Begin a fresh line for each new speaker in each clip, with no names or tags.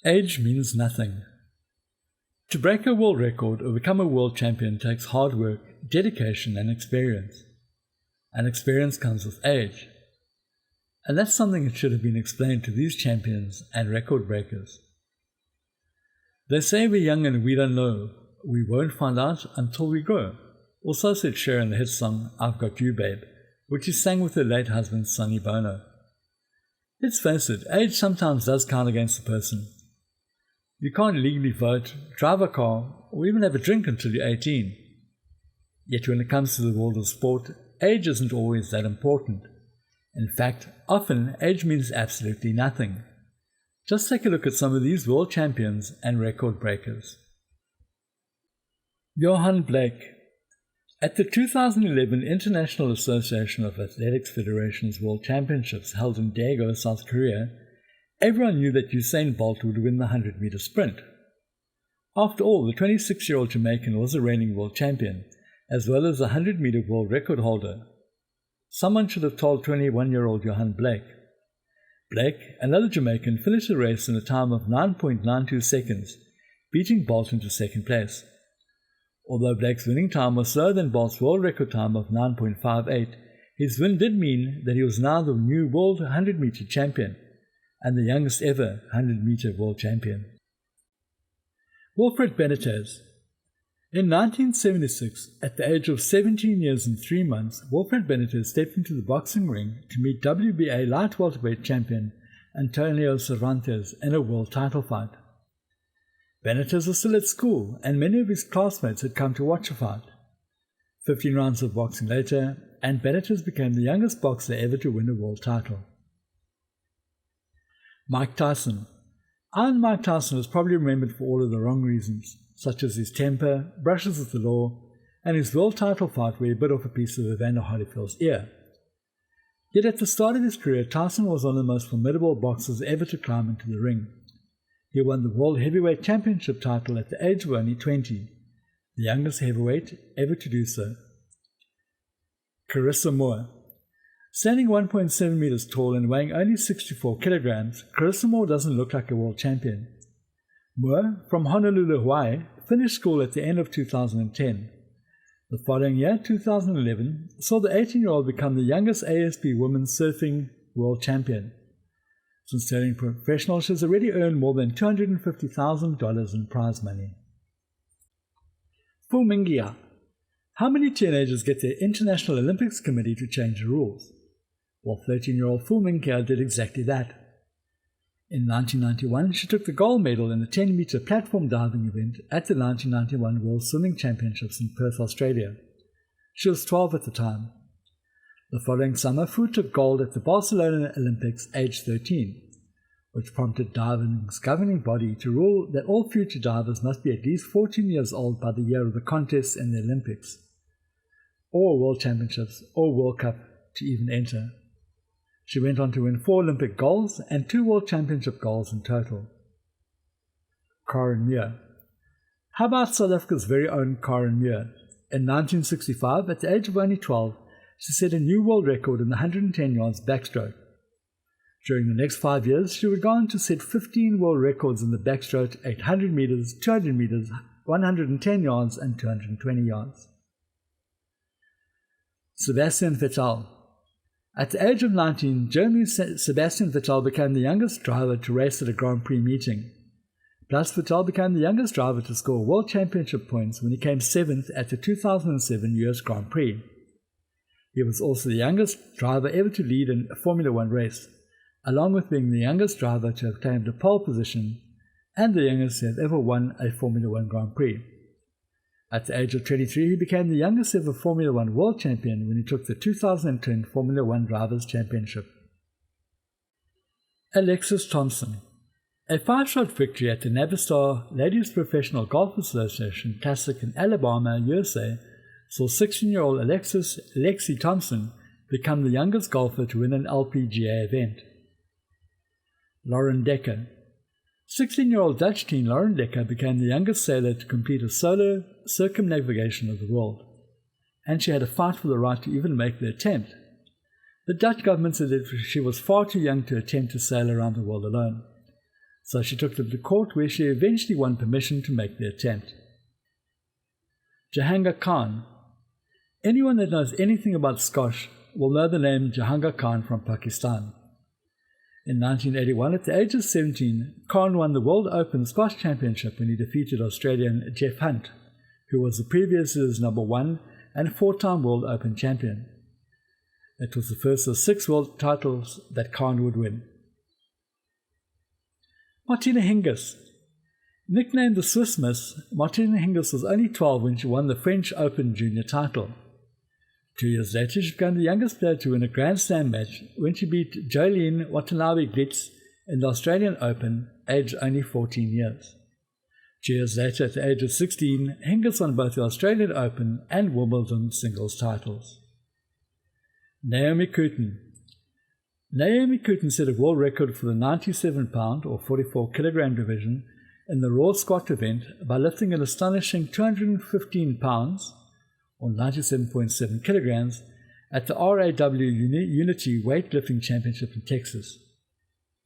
Age means nothing. To break a world record or become a world champion takes hard work, dedication, and experience. And experience comes with age. And that's something that should have been explained to these champions and record breakers. They say we're young and we don't know. We won't find out until we grow. Also said Cher in the hit song I've Got You Babe, which she sang with her late husband Sonny Bono. Let's face it, age sometimes does count against the person. You can't legally vote, drive a car, or even have a drink until you're 18. Yet when it comes to the world of sport, age isn't always that important. In fact, often age means absolutely nothing. Just take a look at some of these world champions and record breakers. Johan Blake. At the 2011 International Association of Athletics Federation's World Championships held in Daegu, South Korea, everyone knew that Usain Bolt would win the 100-meter sprint. After all, the 26-year-old Jamaican was a reigning world champion, as well as a 100-meter world record holder. Someone should have told 21-year-old Johan Blake. Blake, another Jamaican, finished the race in a time of 9.92 seconds, beating Bolt into second place. Although Blake's winning time was slower than Bolt's world record time of 9.58, his win did mean that he was now the new world 100-meter champion and the youngest ever 100-meter world champion. Wilfred Benitez. In 1976, at the age of 17 years and 3 months, Wilfred Benitez stepped into the boxing ring to meet WBA light welterweight champion Antonio Cervantes in a world title fight. Benitez was still at school, and many of his classmates had come to watch the fight. 15 rounds of boxing later, and Benitez became the youngest boxer ever to win a world title. Mike Tyson. Iron Mike Tyson was probably remembered for all of the wrong reasons, such as his temper, brushes with the law, and his world title fight where he bit off a piece of Evander Holyfield's ear. Yet at the start of his career, Tyson was one of the most formidable boxers ever to climb into the ring. He won the World Heavyweight Championship title at the age of only 20, the youngest heavyweight ever to do so. Carissa Moore. Standing 1.7 meters tall and weighing only 64 kilograms, Carissa Moore doesn't look like a world champion. Moore, from Honolulu, Hawaii, finished school at the end of 2010. The following year, 2011, saw the 18-year-old become the youngest ASP women's surfing world champion. Since turning professional, she has already earned more than $250,000 in prize money. Fu Minghia. How many teenagers get their International Olympics Committee to change the rules? Well, 13-year-old Fu Minghia did exactly that. In 1991, she took the gold medal in the 10-meter platform diving event at the 1991 World Swimming Championships in Perth, Australia. She was 12 at the time. The following summer, Fu took gold at the Barcelona Olympics aged 13, which prompted diving's governing body to rule that all future divers must be at least 14 years old by the year of the contests in the Olympics, or World Championships, or World Cup to even enter. She went on to win 4 Olympic golds and 2 World Championship golds in total. Karen Muir. How about South Africa's very own Karen Muir? In 1965, at the age of only 12, she set a new world record in the 110 yards backstroke. During the next 5 years, she would go on to set 15 world records in the backstroke, 800 meters, 200 meters, 110 yards, and 220 yards. Sebastian Vettel. At the age of 19, Germany's Sebastian Vettel became the youngest driver to race at a Grand Prix meeting. Plus, Vettel became the youngest driver to score World Championship points when he came 7th at the 2007 US Grand Prix. He was also the youngest driver ever to lead in a Formula One race, along with being the youngest driver to have claimed a pole position and the youngest to have ever won a Formula One Grand Prix. At the age of 23, he became the youngest ever Formula One world champion when he took the 2010 Formula One Drivers' Championship. Alexis Thompson. A 5-shot victory at the Navistar Ladies Professional Golf Association Classic in Alabama, USA, saw 16-year-old Lexi Thompson become the youngest golfer to win an LPGA event. Lauren Decker. 16-year-old Dutch teen Lauren Decker became the youngest sailor to complete a solo circumnavigation of the world, and she had to fight for the right to even make the attempt. The Dutch government said that she was far too young to attempt to sail around the world alone. so she took them to court, where she eventually won permission to make the attempt. Jahangir Khan. Anyone that knows anything about squash will know the name Jahangir Khan from Pakistan. In 1981, at the age of 17, Khan won the World Open Squash Championship when he defeated Australian Jeff Hunt, who was the previous year's #1 and 4-time World Open champion. It was the first of 6 world titles that Khan would win. Martina Hingis. Nicknamed the Swiss Miss, Martina Hingis was only 12 when she won the French Open junior title. 2 years later, she became the youngest player to win a Grand Slam match when she beat Jolene Watanabe-Glitz in the Australian Open, aged only 14 years. 2 years later, at the age of 16, Hingis won both the Australian Open and Wimbledon singles titles. Naomi Cooten. Naomi Cooten set a world record for the 97-pound or 44-kilogram division in the raw squat event by lifting an astonishing 215 pounds or 97.7 kilograms at the RAW Unity Weightlifting Championship in Texas,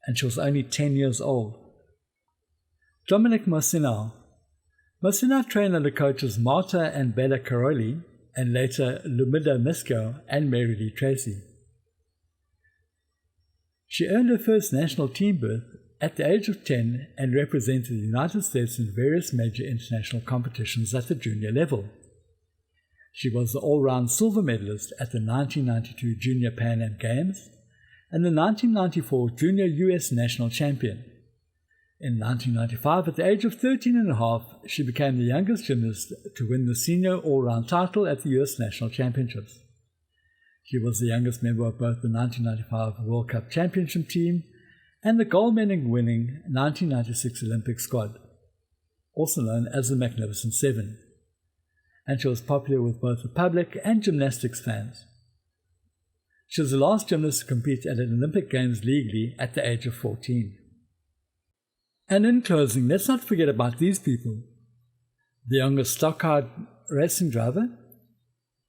and she was only 10 years old. Dominic Mosinau. Mosinau trained under coaches Marta and Bella Caroli, and later Lumida Misko and Mary Lee Tracy. She earned her first national team berth at the age of 10 and represented the United States in various major international competitions at the junior level. She was the all-round silver medalist at the 1992 Junior Pan Am Games and the 1994 Junior US National Champion. In 1995, at the age of 13 and a half, she became the youngest gymnast to win the senior all-round title at the US National Championships. She was the youngest member of both the 1995 World Cup Championship team and the gold medal-winning 1996 Olympic squad, also known as the Magnificent Seven, and she was popular with both the public and gymnastics fans. She was the last gymnast to compete at an Olympic Games legally at the age of 14. And in closing, let's not forget about these people. The youngest stock car racing driver,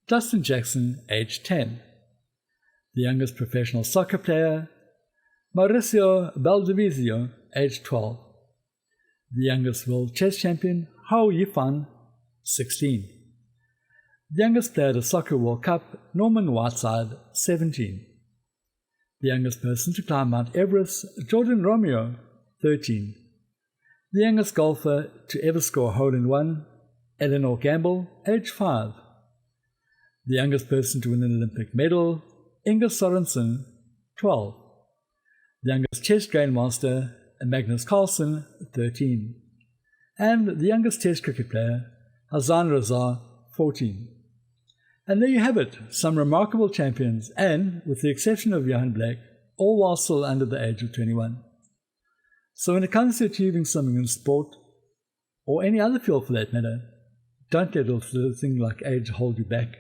Dustin Jackson, age 10. The youngest professional soccer player, Mauricio Baldivizio, age 12. The youngest world chess champion, Hao Yifan, 16. The youngest player at the Soccer World Cup, Norman Whiteside, 17. The youngest person to climb Mount Everest, Jordan Romeo, 13. The youngest golfer to ever score a hole-in-one, Eleanor Gamble, age 5. The youngest person to win an Olympic medal, Inga Sorensen, 12. The youngest chess grandmaster, Magnus Carlsen, 13. And the youngest test cricket player, Hassan Raza, 14. And there you have it, some remarkable champions, and, with the exception of Johan Blake, all while still under the age of 21. So when it comes to achieving something in sport, or any other field for that matter, don't let a thing like age hold you back.